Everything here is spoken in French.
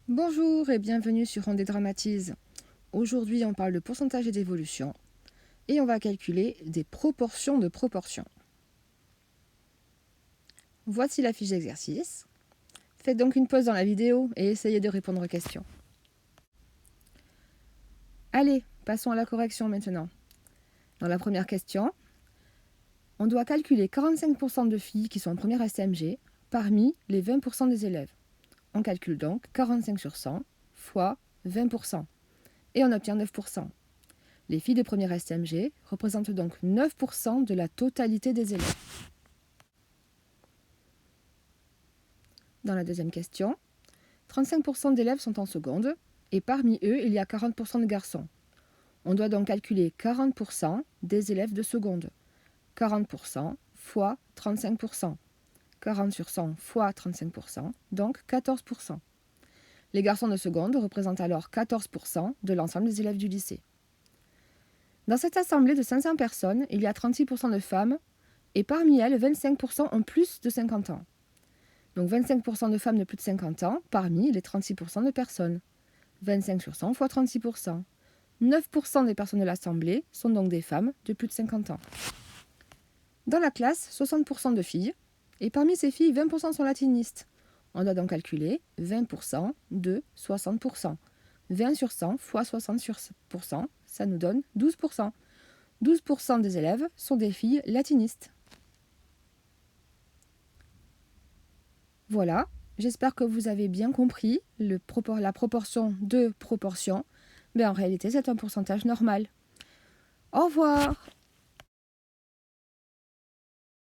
Bonjour et bienvenue sur On dédramatise. Aujourd'hui, on parle de pourcentage et d'évolution et on va calculer des proportions de proportions. Voici la fiche d'exercice. Faites donc une pause dans la vidéo et essayez de répondre aux questions. Allez, passons à la correction maintenant. Dans la première question, on doit calculer 45% de filles qui sont en première STMG parmi les 20% des élèves. On calcule donc 45 sur 100 fois 20% et on obtient 9%. Les filles de première STMG représentent donc 9% de la totalité des élèves. Dans la deuxième question, 35% d'élèves sont en seconde et parmi eux, il y a 40% de garçons. On doit donc calculer 40% des élèves de seconde. 40% fois 35%. 40 sur 100 fois 35%, donc 14%. Les garçons de seconde représentent alors 14% de l'ensemble des élèves du lycée. Dans cette assemblée de 500 personnes, il y a 36% de femmes et parmi elles, 25% ont plus de 50 ans. Donc 25% de femmes de plus de 50 ans parmi les 36% de personnes. 25 sur 100 fois 36%. 9% des personnes de l'assemblée sont donc des femmes de plus de 50 ans. Dans la classe, 60% de filles et parmi ces filles, 20% sont latinistes. On doit donc calculer 20% de 60%. 20 sur 100 fois 60 sur 100%, ça nous donne 12%. 12% des élèves sont des filles latinistes. Voilà, j'espère que vous avez bien compris la proportion de proportion. Mais en réalité, c'est un pourcentage normal. Au revoir!